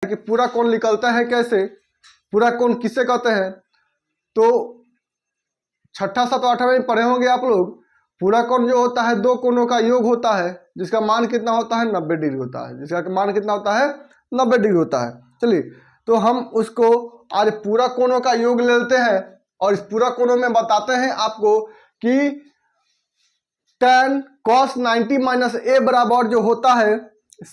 कि पूरा कोण निकलता है कैसे, पूरा कोण किससे कहते हैं। तो छठा सातवां आठवां में पढ़े होंगे आप लोग। पूरा कोण जो होता है दो कोणों का योग होता है, जिसका मान कितना होता है 90 डिग्री होता है, जिसका मान कितना होता है 90 डिग्री होता है। चलिए तो हम उसको आज पूरा कोणों का योग ले लेते हैं और इस पूरा कोणों में बताते हैं आपको कि tan cos 90 माइनस ए बराबर जो होता है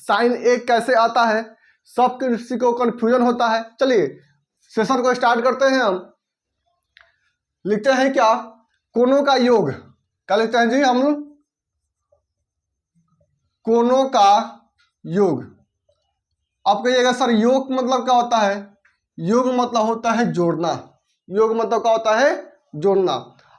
sin a कैसे आता है। सब किसी को कंफ्यूजन होता है। चलिए सेशन को स्टार्ट करते हैं। हम लिखते हैं क्या, कोणों का योग। क्या लिखते हैं जी हम, कोणों का योग। आप कहिएगा सर योग मतलब क्या होता है। योग मतलब होता है जोड़ना। योग मतलब क्या होता है, जोड़ना।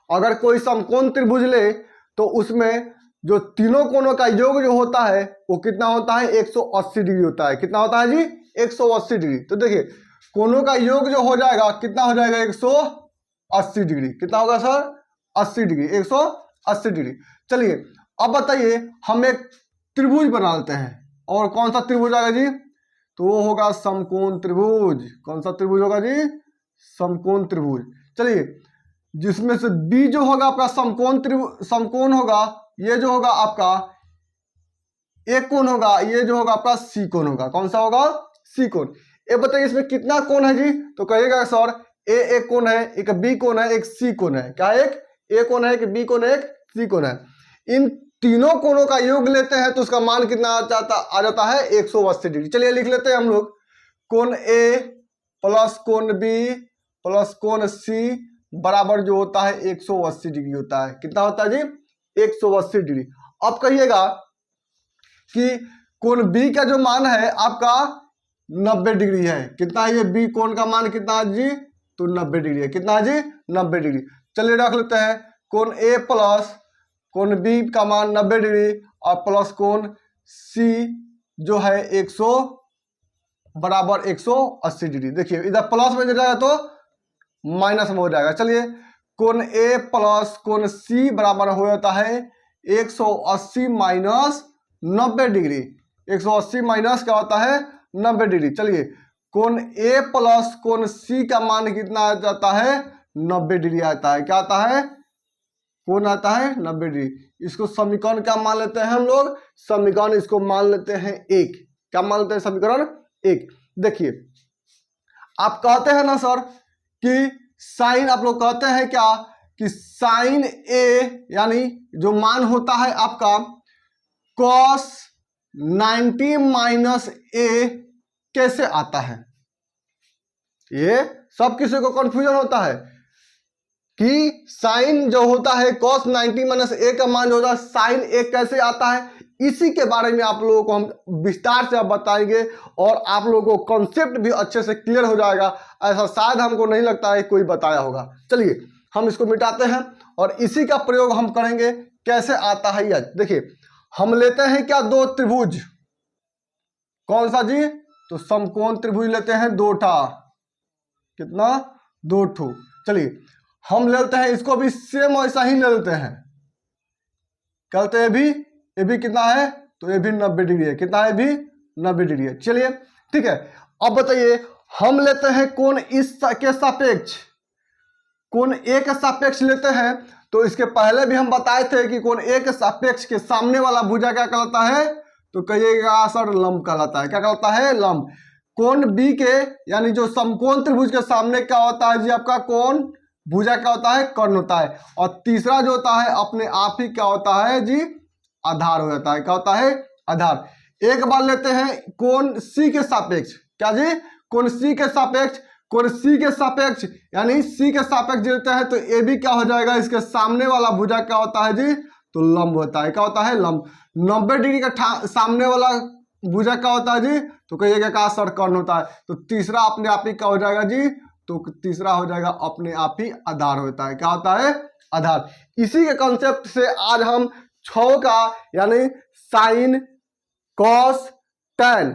अगर कोई समकोण त्रिभुज ले तो उसमें जो तीनों कोणों का योग जो होता है वो कितना होता है 180 डिग्री होता है। कितना होता है जी 180 डिग्री। तो देखिए कोणों का योग जो हो जाएगा कितना हो जाएगा 180 डिग्री। कितना होगा सर 80 डिग्री, 180 डिग्री। चलिए अब बताइए हम एक त्रिभुज बना लेते हैं। और कौन सा त्रिभुज आएगा जी, तो वो होगा समकोण त्रिभुज। कौन सा त्रिभुज होगा जी, समकोण त्रिभुज। चलिए जिसमें से बी जो होगा आपका समकोण त्रिभुज, समकोण होगा, ये जो होगा आपका एक कोण होगा, ये जो होगा आपका सी कोण होगा। कौन सा होगा, सी कोण। ये बताइए इसमें कितना कोण है जी, तो कहिएगा सर ए एक कोण है, एक बी कोण है, एक सी कोण है। क्या, एक ए कोण है, एक बी कोण है, एक सी कोण है। इन तीनों कोणों का योग लेते हैं तो उसका मान कितना आ जाता है 180 डिग्री। चलिए लिख लेते हैं हम लोग, कोण ए प्लस कोण बी प्लस कोण सी बराबर जो होता है 180 डिग्री होता है। कितना होता है जी 180 डिग्री। अब कहिएगा कि कोण बी का जो मान है आपका 90 डिग्री है। कितना है ये बी कोण का मान कितना है जी, तो 90 डिग्री है। कितना है जी 90 डिग्री। चलिए रख लेते हैं कोण ए प्लस कोण बी का मान 90 डिग्री और प्लस कोण सी जो है 100 बराबर 180 डिग्री। देखिए इधर प्लस में जाएगा तो माइनस में हो जाएगा। चलिए कोण ए प्लस कोण सी बराबर हो जाता है 180 माइनस 90 डिग्री। 180 माइनस क्या होता है 90 डिग्री। चलिए कोण ए प्लस कोण सी का मान कितना आ जाता है 90 डिग्री आता है। क्या आता है, कोण आता है 90 डिग्री। इसको समीकरण क्या मान लेते हैं हम लोग, समीकरण इसको मान लेते हैं एक। क्या मान लेते हैं, समीकरण एक। देखिए आप कहते हैं ना सर कि साइन, आप लोग कहते हैं क्या कि साइन ए यानी जो मान होता है आपका cos 90 माइनस ए कैसे आता है। ये सब किसी को कंफ्यूजन होता है कि साइन जो होता है cos 90 माइनस ए का मान जो होता है साइन ए कैसे आता है। इसी के बारे में आप लोगों को हम विस्तार से बताएंगे और आप लोगों को कॉन्सेप्ट भी अच्छे से क्लियर हो जाएगा। ऐसा शायद हमको नहीं लगता है कोई बताया होगा। चलिए हम इसको मिटाते हैं और इसी का प्रयोग हम करेंगे कैसे आता है यह। देखिए हम लेते हैं क्या, दो त्रिभुज। कौन सा जी, तो समकोण त्रिभुज लेते हैं दो ठा। कितना, दो ठो। चलिए हम लेते हैं इसको भी सेम ऐसा ही ले लेते हैं। कहते हैं भी ये भी कितना है, तो ये भी 90 डिग्री है। कितना है, भी 90 डिग्री है। चलिए ठीक है। अब बताइए हम लेते हैं कोण इस के सापेक्ष, कोण ए के सापेक्ष लेते हैं। तो इसके पहले भी हम बताए थे कि कोण ए के सापेक्ष के सामने वाला भुजा क्या कहलाता है, तो कहिएगा सर लंब कहलाता है। क्या कहलाता है, लंब। कोण बी के यानी जो समकोण त्रिभुज के सामने क्या होता है जी, आपका कोण भुजा क्या होता है, कर्ण होता है। और तीसरा जो होता है अपने आप ही क्या होता है जी, आधार हो जाता है। क्या होता है, आधार। एक बार लेते हैं कोण सी के सापेक्ष। क्या जी, कोण सी के सापेक्ष। कोण सी के सापेक्ष यानी सी के सापेक्ष लेते हैं तो ए भी क्या हो जाएगा, इसके सामने वाला भुजा क्या होता है जी, तो लंब होता है। क्या होता है, लंब। 90 डिग्री का सामने वाला भुजा क्या होता है जी, तो कहिएगा क्या सर, कर्ण होता है। तो तीसरा अपने आप ही क्या हो जाएगा जी, तो तीसरा हो जाएगा अपने आप ही आधार होता है। क्या होता है, आधार। इसी के कॉन्सेप्ट से आज हम छह का यानी sine cos tan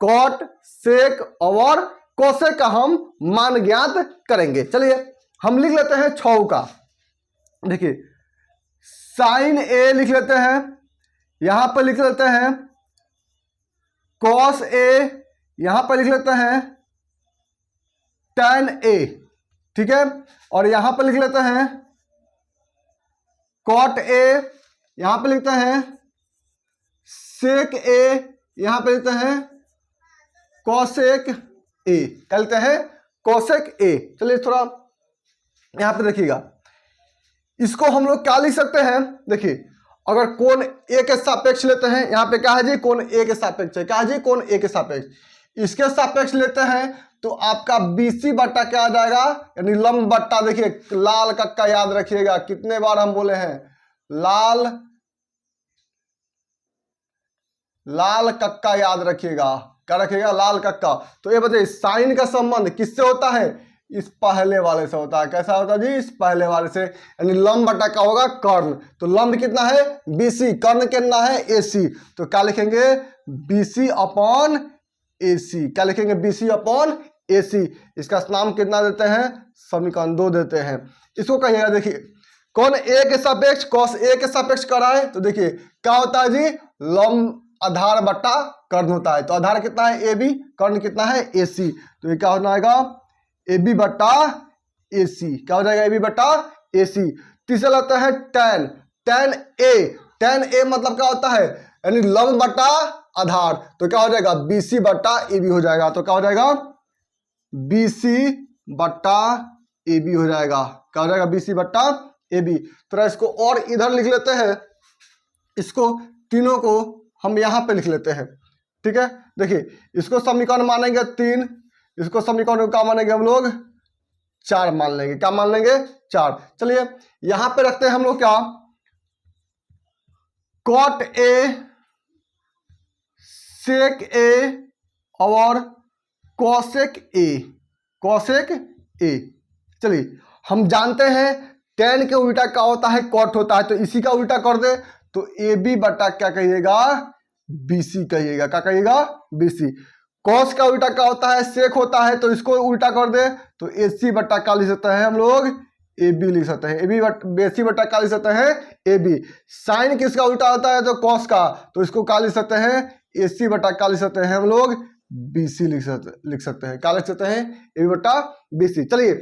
cot sec और कोसेक का हम मान ज्ञात करेंगे। चलिए हम लिख लेते हैं छह का। देखिए साइन ए लिख लेते हैं, यहां पर लिख लेते हैं कॉस ए यहां पर लिख लेते हैं tan A, ठीक है, और यहां पर लिख लेते हैं cot A, यहां पर लिखते हैं sec A, यहां पर लिखते हैं cosec A, क्या लिखते हैं cosec A। चलिए थोड़ा यहां पे देखिएगा, इसको हम लोग क्या लिख सकते हैं, देखिए अगर कोण ए के सापेक्ष लेते हैं, यहां पे क्या है जी कोण ए के सापेक्ष है, क्या है जी कोण ए के सापेक्ष, इसके सापेक्ष लेते हैं तो आपका BC बट्टा क्या आ जाएगा, यानी लंब बट्टा, देखिए लाल कक्का याद रखिएगा, कितने बार हम बोले हैं लाल कक्का याद रखिएगा, क्या रखिएगा लाल कक्का। तो ये बताइए साइन का संबंध किससे होता है, इस पहले वाले से होता है, कैसा होता है जी इस पहले वाले से, यानी लंब बटा क्या होगा कर्ण, तो लंब कितना है BC, कर्ण कितना है AC, तो क्या लिखेंगे BC अपॉन AC, क्या लिखेंगे BC अपॉन AC। इसका नाम कितना देते हैं, समीकरण 2 देते हैं। इसको कहिएगा, देखिए कौन A के सापेक्ष cos A के सापेक्ष कराए, तो देखिए क्या होता है जी लंब आधार बट्टा कर्ण होता है, तो आधार कितना है AB, कर्ण कितना है AC, तो ये क्या हो जाएगा AB बट्टा AC, क्या हो जाएगा AB बट्टा AC। तीसरा लगता है tan A मतलब क्या होता है, यानी लंब बट्टा आधार, तो क्या हो जाएगा BC बट्टा AB हो जाएगा, तो क्या हो जाएगा BC बट्टा AB हो जाएगा, क्या हो जाएगा BC बट्टा AB। तो इसको और इधर लिख लेते हैं, इसको तीनों को हम यहां पे लिख लेते हैं, ठीक है। देखिए इसको समीकरण मानेंगे 3, इसको समीकरण क्या मानेंगे हम लोग 4 मान लेंगे, क्या मान लेंगे 4। चलिए यहां पे रखते हैं हम लोग क्या cot A sec A और cosec A। चलिए हम जानते हैं tan के उल्टा क्या होता है cot होता है, तो इसी का उल्टा कर दे तो AB बटा क्या कहिएगा BC कहिएगा, क्या कहिएगा BC। cos का उल्टा क्या होता है sec होता है, तो इसको उल्टा कर दे तो AC बटा क्या लिख सकते हैं हम लोग AB लिख सकते हैं, BC बटा क्या लिख सकते हैं AB। साइन किसका उल्टा होता है तो cos का, तो इसको क्या लिख सकते हैं AC बटा क्या लिख सकते हैं हम लोग BC लिख सकते हैं, क्या लिख सकते हैं AB बटा BC। चलिए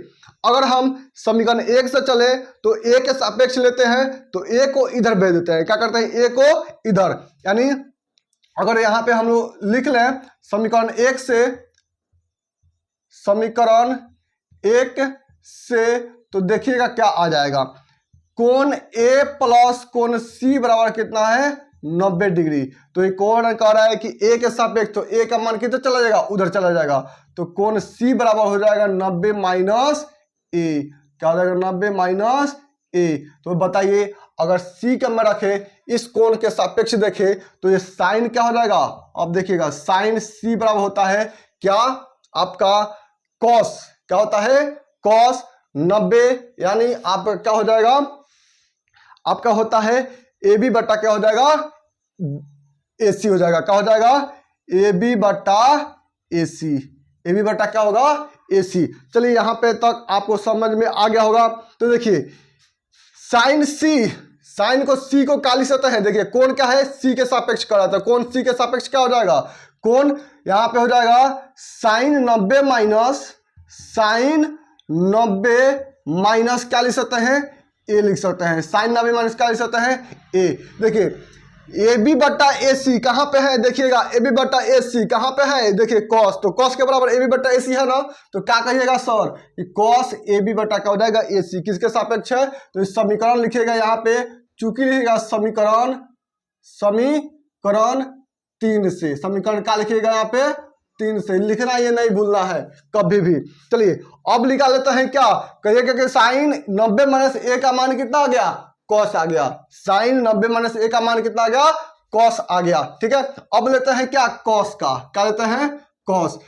अगर हम समीकरण 1 से चले तो A के सापेक्ष लेते हैं, तो A को इधर भेज देते हैं, क्या करते हैं A को इधर, यानी अगर यहां पे हम लोग लिख लें समीकरण 1 से तो देखिएगा क्या आ जाएगा, कोण A प्लस कोण C बराबर कितना है 90 डिग्री। तो ये कोण कह रहा है कि A के सापेक्ष, तो A का मान कितना चला जाएगा उधर चला जाएगा, तो कोण C बराबर हो जाएगा 90 माइनस A, क्या हो जाएगा 90 माइनस A। तो बताइए अगर C का में रखे इस कोण के सापेक्ष देखे तो ये साइन क्या हो जाएगा, अब देखिएगा साइन C बराबर होता है क्या आपका cos, क्या होता है cos 90, यानी आपका क्या हो जाएगा आपका होता है AB बट्टा क्या हो जाएगा AC हो जाएगा, क्या हो जाएगा AB बट्टा AC, AB बट्टा क्या होगा AC। चलिए यहां पे तक आपको समझ में आ गया होगा। तो देखिए साइन को C को क्या लिख सकते हैं, देखिए कोण क्या है C के सापेक्ष करा था, कोण C के सापेक्ष क्या हो जाएगा, कोण यहां पे हो जाएगा साइन 90 माइनस क्या लिख सकते हैं A लिख सकते हैं, साइन 90 माइनस क्या लिख सकते हैं A। देखिए AB बट्टा AC कहां पे है, देखिएगा AB बट्टा AC कहां पे है, देखिए cos, तो cos के बराबर AB बट्टा AC है ना, तो क्या कहिएगा सर कि cos AB बट्टा क्या हो जाएगा AC, किसके सापेक्ष है, तो इस समीकरण लिखिएगा यहाँ पे, चूंकि लिखिएगा समीकरण 3 से, समीकरण क्या लिखिएगा यहाँ पे 3 से लिखना, ये नहीं भूलना है कभी भी। चलिए अब लिखा लेते हैं क्या, कहिएगा कि साइन 90 माइनस A का मान कितना आ गया cos आ गया, साइन 90 माइनस A का मान कितना आ गया cos आ गया, ठीक है। अब लेते हैं क्या cos का, क्या लेते हैं cos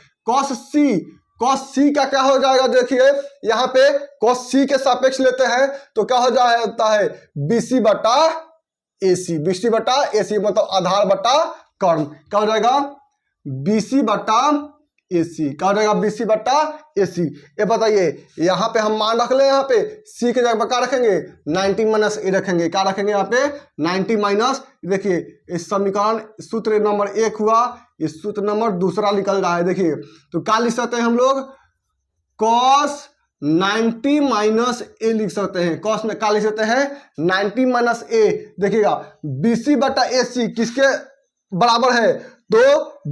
C का क्या हो जाएगा, देखिए यहाँ पे cos C के सापेक्ष लेते हैं तो क्या हो जाता है BC बटा AC, BC बटा AC मतलब आधार बटा कर्ण, क्या हो जाएगा BC बटा AC, क्या हो जाएगा BC बटा AC। ये बताइए यहाँ पे हम मान रख ले, यहाँ पे C के जगह क्या रखेंगे 90 माइनस A रखेंगे, क्या रखेंगे यहाँ पे 90 माइनस, देखिए इस समीकरण सूत्र नंबर 1 हुआ, इस सूत्र नंबर दूसरा निकल रहा है। देखिए तो क्या लिख सकते हैं हम लोग, cos 90 माइनस ए लिख सकते हैं। cos में क्या लिख सकते हैं, 90 माइनस ए। देखिएगा BC बटा AC किसके बराबर है, तो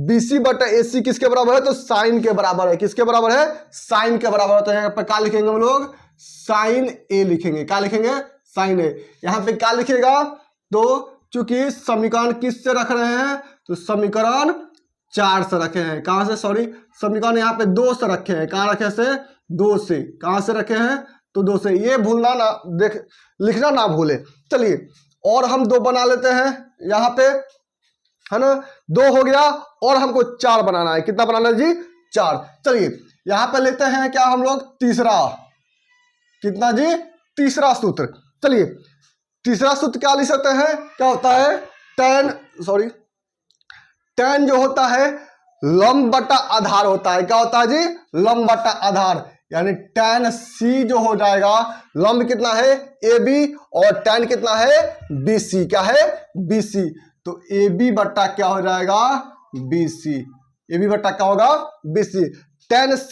BC बटा AC किसके बराबर है, तो साइन के बराबर है। किसके बराबर है, साइन के बराबर है। तो यहाँ पे क्या लिखेंगे हम लोग, साइन ए लिखेंगे। क्या लिखेंगे, साइन ए। यहाँ पे क्या लिखेगा, तो चूंकि समीकरण किस से रख रहे हैं, तो समीकरण 4 से रखे हैं। कहां से, सॉरी समीकरण यहाँ पे 2 से रखे हैं। कहां रखे से, 2 से। कहां से रखे हैं, तो 2 से। ये भूलना ना, देख लिखना ना भूले। चलिए और हम 2 बना लेते हैं यहाँ पे, है ना। 2 हो गया और हमको 4 बनाना है। कितना बनाना है जी, 4। चलिए यहाँ पे लेते हैं क्या हम लोग, तीसरा। कितना जी, तीसरा सूत्र। चलिए तीसरा सूत्र क्या लिख सकते हैं, क्या होता है, tan जो होता है लंब बटा आधार होता है। क्या होता है जी, लंब बटा आधार। यानी tan C जो हो जाएगा, लंब कितना है AB और tan कितना है BC। क्या है, BC। तो AB बट्टा क्या हो जाएगा, BC। AB बट्टा क्या होगा, BC। tan C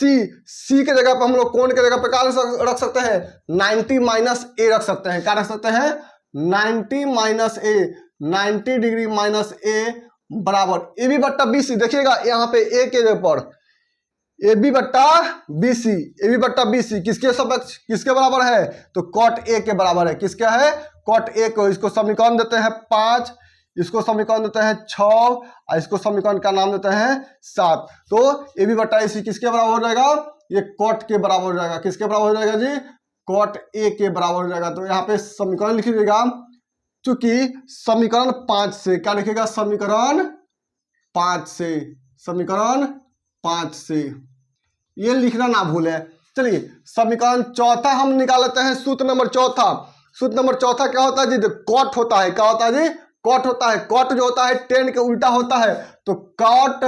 के जगह पर हम लोग कोण के जगह पर क्या रख सकते हैं, 90 माइनस ए रख सकते हैं। क्या रख सकते हैं, 90 माइनस ए, 90 डिग्री माइनस ए बराबर AB बट्टा BC। देखिएगा यहाँ पे ए के जगह पर AB बट्टा BC, AB बट्टा BC किसके समक्ष, किसके बराबर है, तो cot A के बराबर है। किसका है, cot A को। इसको समीकरण देते हैं 5, इसको समीकरण देते हैं 6 और इसको समीकरण का नाम देते हैं 7। तो AB बट्टा AC किसके बराबर हो जाएगा, ये cot के बराबर हो जाएगा। किसके बराबर हो जाएगा जी, cot A के बराबर हो जाएगा। तो यहाँ पे समीकरण लिखिएगा, चूंकि समीकरण 5 से, क्या लिखेगा, समीकरण 5 से, समीकरण 5 से, ये लिखना ना भूले। चलिए समीकरण चौथा हम निकाल लेते हैं, सूत्र नंबर चौथा। सूत्र नंबर चौथा क्या होता है जी, कॉट होता है। क्या होता है जी, कॉट होता है। कॉट जो होता है tan के उल्टा होता है, तो कॉट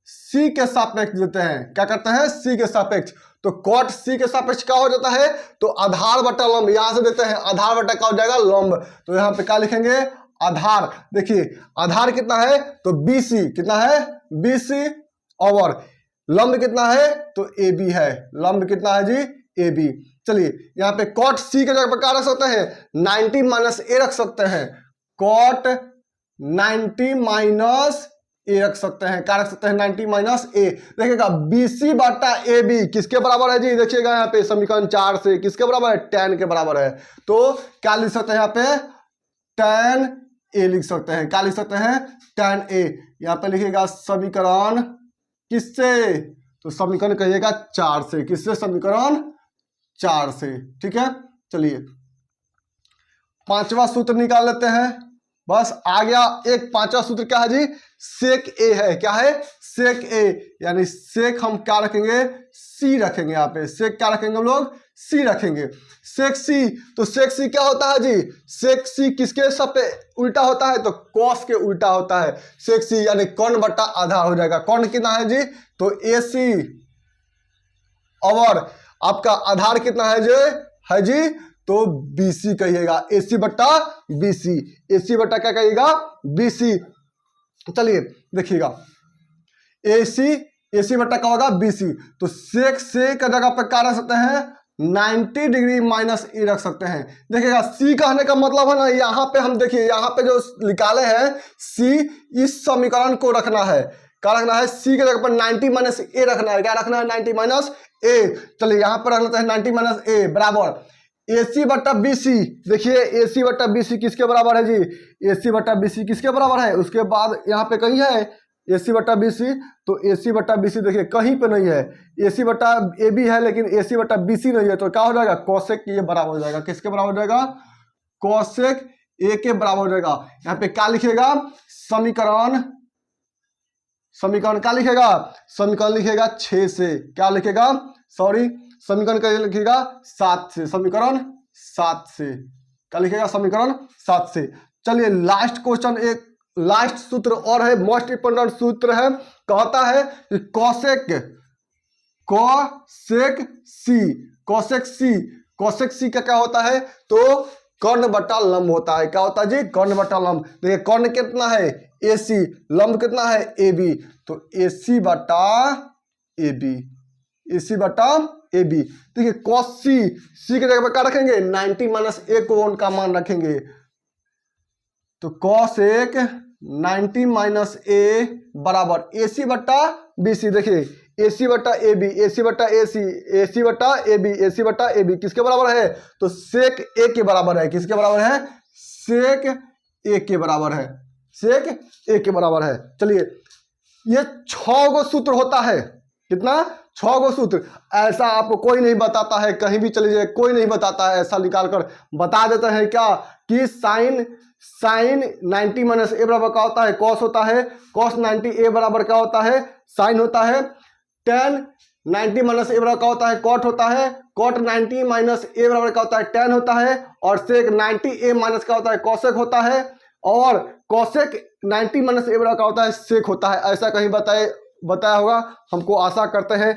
C के सापेक्ष देते हैं। क्या करते हैं, C के सापेक्ष। तो कॉट C के सापेक्ष क्या हो जाता है, तो आधार बटा लंब। यहां से देते हैं आधार बटा क्या हो जाएगा, लंब। तो यहाँ पे क्या लिखेंगे, आधार। देखिए आधार कितना है, तो BC। कितना है, BC। और लंब कितना है, तो AB है। लंब कितना है जी, AB। चलिए यहाँ पे cot C के जगह पर क्या रख सकते हैं, 90 माइनस ए रख सकते हैं। cot 90 माइनस ए रख सकते हैं। क्या रख सकते हैं, 90 माइनस ए। देखिएगा BC बटा AB किसके बराबर है जी, देखिएगा यहाँ पे समीकरण 4 से किसके बराबर है, tan के बराबर है। तो क्या लिख सकते हैं यहाँ पे, tan A लिख सकते हैं। क्या लिख सकते हैं, tan A। यहाँ पे लिखिएगा समीकरण किससे, तो समीकरण कहिएगा 4 से। किससे, समीकरण 4 से। ठीक है। चलिए पांचवा सूत्र निकाल लेते हैं। बस आ गया एक पांचवा सूत्र, क्या है जी, सेक ए है। क्या है, सेक ए। यानी सेक हम क्या रखेंगे, C रखेंगे। यहाँ पे सेक क्या रखेंगे हम लोग, C रखेंगे। सेक C, तो सेक C क्या होता है जी, सेक C किसके सब पे उल्टा होता है, तो कॉस के उल्टा होता है। सेक C यानी कर्ण बटा आधार हो जाएगा। कर्ण कितना है जी, तो AC। और आपका आधार कितना है जी, तो BC कहिएगा। AC बट्टा BC, AC बट्टा क्या कहिएगा, BC। चलिए देखिएगा AC बट्टा क्या होगा, BC। तो सेक से का जगह पर क्या रख सकते हैं, 90 डिग्री माइनस ए रख सकते हैं। देखिएगा C कहने का मतलब है ना, यहाँ पे हम देखिए यहाँ पे जो निकाले हैं C, इस समीकरण को रखना है। क्या रखना है, C के जगह पर 90 माइनस ए रखना है। क्या रखना है, 90 माइनस ए। चलिए यहाँ पर रख लेते हैं 90 माइनस ए बराबर AC बट्टा BC। देखिए AC बट्टा BC किसके बराबर है जी, AC बट्टा BC किसके बराबर है। उसके बाद यहाँ पे कहीं है AC बट्टा BC, तो AC बट्टा BC देखिए कहीं पे नहीं है। AC बट्टा AB है लेकिन AC बट्टा BC नहीं है। तो क्या हो जाएगा, कॉसेक ये बराबर हो जाएगा। किसके बराबर हो जाएगा, कॉसेक A के बराबर हो जाएगा। यहाँ पे क्या लिखेगा, समीकरण क्या लिखेगा, समीकरण लिखेगा 6 से। क्या लिखेगा, सॉरी समीकरण का लिखिएगा 7 से। समीकरण 7 से क्या लिखेगा, समीकरण 7 से। चलिए लास्ट क्वेश्चन, एक लास्ट सूत्र और है, मोस्ट इंपोर्टेंट सूत्र है। कहता है कि कॉसेक C का क्या होता है, तो कर्ण बटा लंब होता है। क्या होता है जी, कर्ण बटा लंब। देखिए कर्ण कितना है AC, लंब कितना है AB। तो AC बटा AB, AC बटा AB। देखिए cos C के जगह पर क्या रखेंगे 90 माइनस A कोण का मान रखेंगे, तो cos 1 90 माइनस A बराबर AC बटा BC। देखिए AC बटा AB, AC बटा AC, AC बटा AB, AC बटा AB किसके बराबर है, तो sec A के बराबर है। किसके बराबर है, sec A के बराबर है, sec A के बराबर है। चलिए ये 6 गो सूत्र होता है, कितना 6 गो सूत्र। ऐसा आपको कोई नहीं बताता है, कहीं भी चले जाए कोई नहीं बताता है, ऐसा निकाल कर बता देते हैं क्या कि साइन 90 माइनस ए बराबर क्या होता है, कॉस होता है, कॉस 90 ए बराबर क्या होता है, साइन होता है, टेन 90 माइनस ए बराबर क्या होता है, कॉट होता है, कॉट 90 माइनस ए बराबर क्या होता है, टेन होता है, और सेक 90 ए माइनस क्या होता है, कॉसेक होता है, और कॉसेक 90 माइनस ए बराबर क्या होता है, सेक होता है। ऐसा कहीं बताया होगा, हमको आशा करते हैं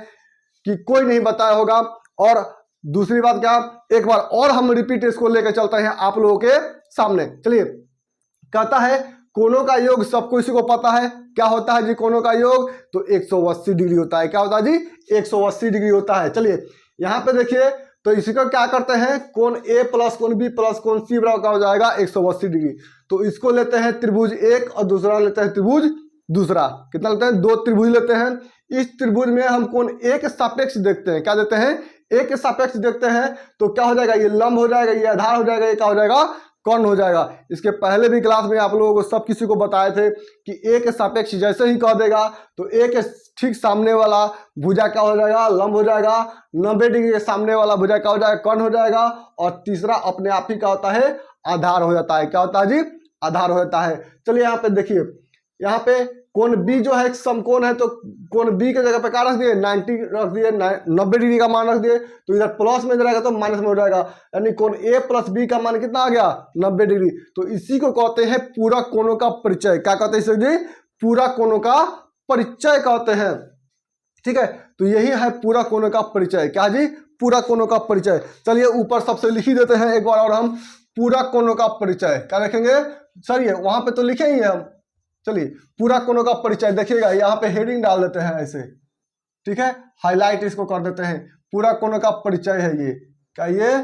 कि कोई नहीं बताया होगा। और दूसरी बात क्या, एक बार और हम रिपीट इसको लेकर चलते हैं आप लोगों के सामने। चलिए कहता है कोणों का योग सबको इसी को पता है, क्या होता है जी कोणों का योग, तो 180 डिग्री होता है। क्या होता है जी 180 डिग्री होता है। चलिए यहाँ पे देखिए, तो इसी को क्या करते हैं, कोण A प्लस कोण B प्लस कोण C बराबर क्या हो जाएगा 180 डिग्री। तो इसको लेते हैं त्रिभुज एक और दूसरा लेते हैं त्रिभुज दूसरा। कितना लेते हैं, 2 त्रिभुज लेते हैं। इस त्रिभुज में हम कोण A के सापेक्ष देखते हैं, क्या देते हैं, A के सापेक्ष देखते हैं। तो क्या हो जाएगा, ये लंब हो जाएगा, ये आधार हो जाएगा, ये क्या हो जाएगा, कर्ण हो जाएगा। इसके पहले भी क्लास में आप लोगों को सब किसी को बताए थे कि A के सापेक्ष जैसे ही कह देगा तो A के ठीक सामने वाला भुजा क्या हो जाएगा, लंब हो जाएगा। 90 डिग्री के सामने वाला भुजा क्या हो जाएगा, कर्ण हो जाएगा। और तीसरा अपने आप ही क्या होता है, आधार हो जाता है। क्या होता है जी, आधार हो जाता है। चलिए यहाँ पे देखिए, यहाँ पे कोण B जो है एक समकोण है, तो कोण B के जगह पे क्या रख दिए, 90 रख दिए, 90 डिग्री का मान रख दिए। तो इधर प्लस में जाएगा तो माइनस में हो जाएगा, यानी कोण A प्लस B का मान कितना आ गया, 90 डिग्री। तो इसी को कहते हैं पूरा कोणों का परिचय। क्या कहते हैं इसे जी, पूरा कोणों का परिचय कहते हैं। ठीक है, तो यही है पूरा कोणों का परिचय। क्या जी, पूरा कोणों का परिचय। चलिए ऊपर सबसे लिख ही देते हैं एक बार और हम, पूरा कोणों का परिचय क्या रखेंगे, चलिए वहां पे तो लिखे ही है हम। चलिए पूरा कोणों का परिचय देखिएगा, यहाँ पे हेडिंग डाल देते हैं ऐसे, ठीक है, हाईलाइट इसको कर देते हैं। पूरा कोणों का परिचय है ये, क्या ये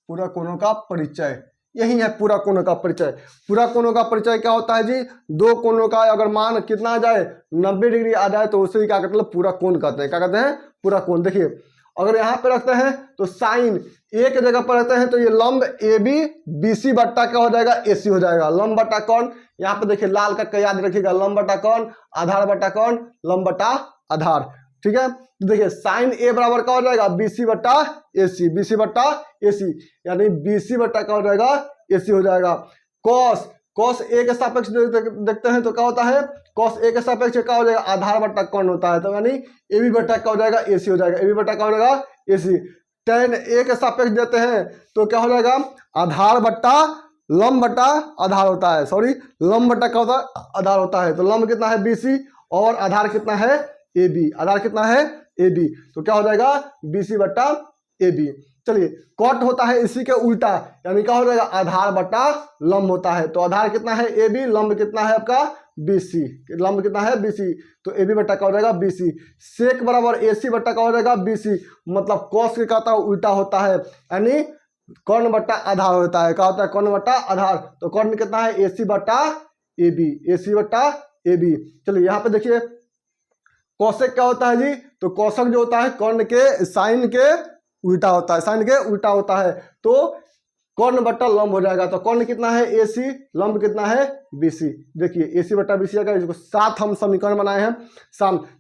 पूरा कोणों का परिचय, यही है पूरा कोणों का परिचय। पूरा कोणों का परिचय क्या होता है जी, 2 कोणों का अगर मान कितना आ जाए, 90 डिग्री आ जाए तो उसे क्या कहते हैं, पूरा कोण कहते हैं। क्या कहते हैं, पूरा कोण। देखिए अगर यहाँ पे रखते हैं तो साइन ए के जगह पर रखते हैं तो ये लंब ए बी BC बट्टा क्या हो जाएगा, AC हो जाएगा। लंब बट्टा कौन, यहाँ पे देखिए लाल का याद रखिएगा, लंब बट्टा कौन, आधार बट्टा कौन, लंब बट्टा आधार। ठीक है, तो देखिए साइन ए बराबर क्या हो जाएगा, BC बट्टा AC, BC बट्टा AC, यानी BC बट्टा क्या हो जाएगा, AC हो जाएगा। कॉस ए के सापेक्ष देखते हैं तो क्या होता है, कॉस ए के सापेक्ष क्या हो जाएगा, आधार बट्टा कौन होता है, तो यानी AB बट्टा क्या हो जाएगा, AC हो जाएगा। AB बट्टा क्या हो जाएगा, AC। tan ए के सापेक्ष देते हैं तो क्या हो जाएगा, आधार बट्टा लंब बट्टा आधार होता है, सॉरी लंब बट्टा क्या होता है, आधार होता है। तो लंब कितना है BC और आधार कितना है AB, आधार कितना है AB, तो क्या हो जाएगा BC बट्टा AB। चलिए कॉट होता है इसी के उल्टा, यानी क्या हो जाएगा, आधार बट्टा लंब होता है। तो आधार कितना है AB, लंब कितना है आपका BC, लंब कितना है BC, तो AB बट्टा क्या हो जाएगा BC। सेक बराबर AC बट्टा क्या हो जाएगा BC, मतलब कॉस के कहता उल्टा होता है, यानी कर्ण बट्टा आधार होता है। क्या होता है, कर्ण बट्टा आधार। तो कर्ण कितना है AC बट्टा AB, AC बट्टा AB। चलिए यहाँ पे देखिए कौशिक क्या होता है जी, तो कौशिक जो होता है कर्ण के साइन के उल्टा होता है, साइन के उल्टा होता है। तो कर्ण बट्टा लंब हो जाएगा। तो कर्ण कितना है AC, लंब कितना है BC। देखिए AC बट्टा BC आएगा, इसको 7 हम समीकरण बनाए हैं।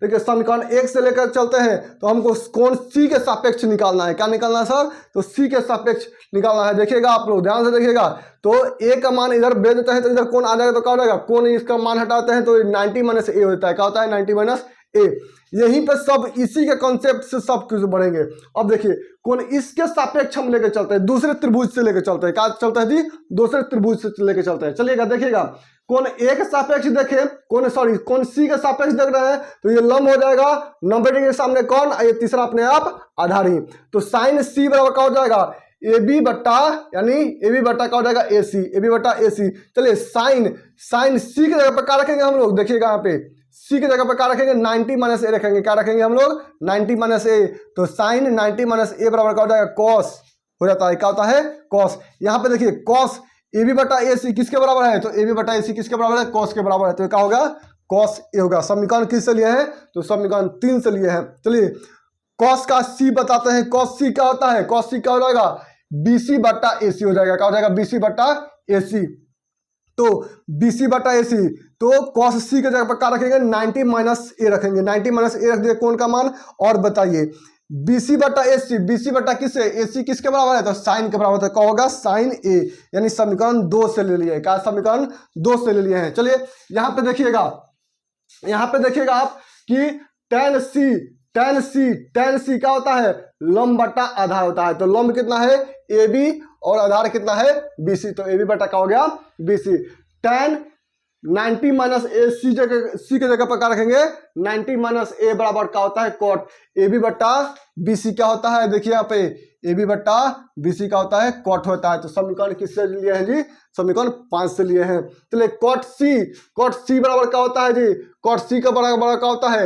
देखिए समीकरण 1 से लेकर चलते हैं तो हमको कोण C के सापेक्ष निकालना है। क्या निकालना है सर, तो C के सापेक्ष निकालना है। देखिएगा आप लोग ध्यान से देखिएगा, तो A का मान इधर भेज देते हैं तो इधर कोण आ जाएगा, तो क्या हो जाएगा, कोण इसका मान हटाते हैं तो 90 माइनस A होता है। क्या होता है 90 माइनस A। यहीं पे सब इसी के कॉन्सेप्ट से सब कुछ बढ़ेंगे। अब देखिए कोण इसके सापेक्ष हम लेके चलते हैं, दूसरे त्रिभुज से लेके चलते हैं। क्या चलता है जी, दूसरे त्रिभुज से लेके चलते हैं। चलिएगा देखिएगा कोण A के सापेक्ष देखें, कोण C के सापेक्ष देख रहे हैं तो ये लंब हो जाएगा 90 डिग्री के सामने कौन, ये तीसरा अपने आप आधार ही। तो साइन C बराबर क्या हो जाएगा AB बट्टा, यानी AB बट्टा क्या हो जाएगा AC, AB बट्टा AC। चलिए साइन C के जगह पर क्या रखेंगे हम लोग, देखिएगा यहाँ पे सी की जगह पर क्या रखेंगे 90 माइनस ए रखेंगे। क्या रखेंगे हम लोग 90 माइनस ए। तो साइन 90 माइनस ए बराबर क्या हो जाएगा कॉस हो जाता है। क्या होता है कॉस। यहाँ पे देखिए कॉस ए बी बटा ए सी किसके बराबर है, तो ए बी बटा ए सी किसके बराबर है कॉस के बराबर है। तो क्या होगा कॉस ए होगा। समीकरण किससे लिए हैं, तो समीकरण 3 से लिए हैं। चलिए कॉस का सी बताते हैं। कॉस सी क्या होता है, कॉस सी क्या हो जाएगा बीसी बटा ए सी हो जाएगा। क्या हो जाएगा बीसी बटा ए सी। तो बीसी बटा ए सी, तो कॉस सी के जगह पर क्या रखेंगे 90 माइनस ए रखेंगे। 90 माइनस ए रख दिए कौन का मान, और बताइए बीसी बटा ए सी, बीसी बटा किससे ए सी किसके बराबर है, तो साइन के बराबर। तो क्या होगा साइन ए, यानी समीकरण 2 से ले लिए। क्या समीकरण 2 से ले लिए हैं। चलिए यहाँ पे देखिएगा, यहाँ पे देखिएगा आप कि tan सी क्या होता है लंब बटा आधार होता है। तो लंब कितना है ए बी और आधार कितना है बी सी। तो ए बी बटा क्या हो गया बी सी। tan 90 माइनस ए सी के जगह पर क्या रखेंगे 90 माइनस ए बराबर क्या होता है कॉट ए बी बटा बी सी। क्या होता है देखिए यहाँ पे ए बी बटा बी सी का होता है कॉट होता है। तो समीकरण किससे लिए हैं जी, समीकरण 5 से लिए हैं। चलिए कॉट सी बराबर क्या होता है जी, कॉट सी का बराबर क्या होता है,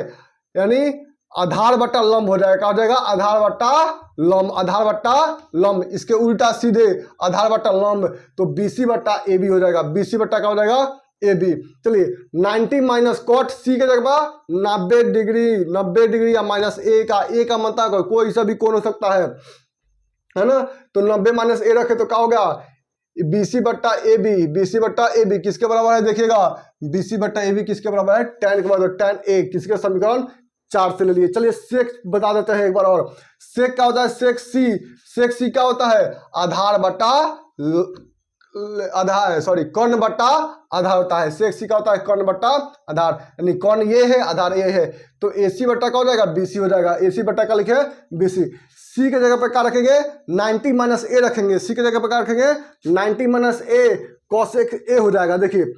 यानी आधार बट्टा लंब हो जाएगा। क्या हो जाएगा आधार बट्टा लंब, आधार बट्टा लंब। इसके उल्टा सीधे आधार बट्टा लंब, तो बीसी बट्टा ए बी हो जाएगा। बीसी बट्टा क्या हो जाएगा ए बी। चलिए 90 माइनस कॉट सी के जगह पर 90 डिग्री या माइनस ए का मतलब कोई सा भी कोण हो सकता है ना। तो 90 माइनस ए रखे तो क्या हो गया बीसी बट्टा ए बी। बीसी बट्टा ए बी किसके बराबर है देखिएगा, बीसी बट्टा ए बी किसके बराबर है tan के बराबर। tan ए किसके समीकरण 4 से ले लिए। चलिए सेक बता देते हैं एक बार और। सेक क्या होता है सेक सी क्या होता है आधार बटा आधार सॉरी कर्ण बट्टा आधार होता है। सेक सी का होता है कर्ण बट्टा आधार, यानी कर्ण ये है आधार ये है। तो ए सी बट्टा क्या हो जाएगा बीसी हो जाएगा। ए सी बट्टा क्या लिखे बीसी। सी के जगह पर क्या रखेंगे 90 माइनस ए रखेंगे। सी के जगह पर क्या रखेंगे 90 माइनस ए कॉसेक ए हो जाएगा। देखिए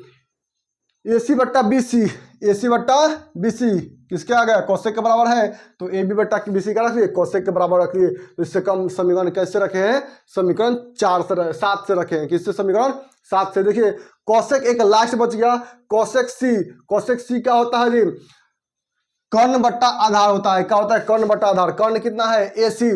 ए सी बट्टा बी सी, ए सी बट्टा बी सी किसके आ गया कोसेक के बराबर है। तो ए बी बट्टा बी सी का रखिए कोसेक के बराबर रखिए। तो इससे कम समीकरण कैसे रखे हैं समीकरण 7 से रखे हैं। किससे समीकरण 7 से। देखिए कोसेक एक लास्ट बच गया कोसेक सी क्या होता है जी कर्ण बट्टा आधार होता है। क्या होता है कर्ण बट्टा आधार। कर्ण कितना है ए सी,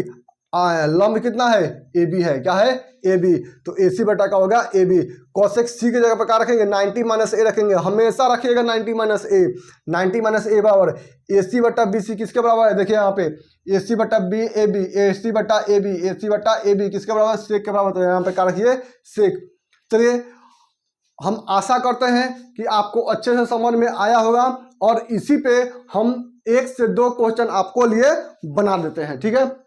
लंब कितना है ए बी है। क्या है ए बी। तो ए सी बटा का होगा ए बी। कॉसेक सी की जगह पर क्या रखेंगे 90 माइनस ए रखेंगे। हमेशा रखिएगा 90 माइनस ए। 90 माइनस ए बराबर ए सी बट्टा बी सी किसके बराबर है देखिए यहाँ पे ए सी बट्टा बी ए बी, ए सी बट्टा ए बी, ए सी बट्टा ए बी किसके बराबर सेक के बराबर। तो यहाँ पे क्या रखिए सेक। चलिए हम आशा करते हैं कि आपको अच्छे से समझ में आया होगा, और इसी पे हम 1 से 2 क्वेश्चन आपको लिए बना देते हैं। ठीक है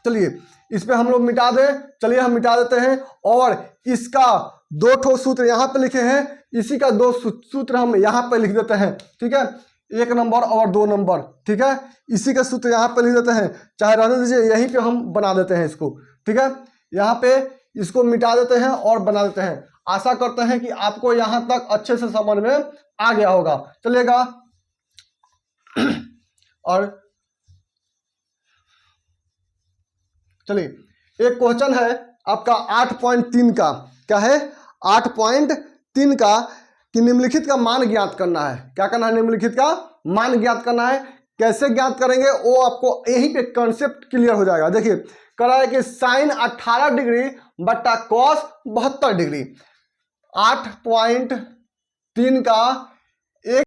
चलिए इस पे हम लोग मिटा दें। चलिए हम मिटा देते हैं, और इसका 2 ठो सूत्र यहाँ पे लिखे हैं, इसी का 2 सूत्र हम यहाँ पे लिख देते हैं। ठीक है 1 नंबर और 2 नंबर। ठीक है इसी का सूत्र यहाँ पे लिख देते हैं, चाहे रहने दीजिए यहीं पे हम बना देते हैं इसको। ठीक है यहाँ पे इसको मिटा देते हैं और बना देते हैं। आशा करते हैं कि आपको यहाँ तक अच्छे से समझ में आ गया होगा। चलिएगा और चलिए एक क्वेश्चन है आपका 8.3 का। क्या है 8.3 का कि निम्नलिखित का मान ज्ञात करना है। क्या करना है निम्नलिखित का मान ज्ञात करना है। कैसे ज्ञात करेंगे वो आपको यहीं पे कंसेप्ट क्लियर हो जाएगा। देखिए कह रहा है कि साइन 18 डिग्री बट्टा कॉस 72 डिग्री। 8.3 का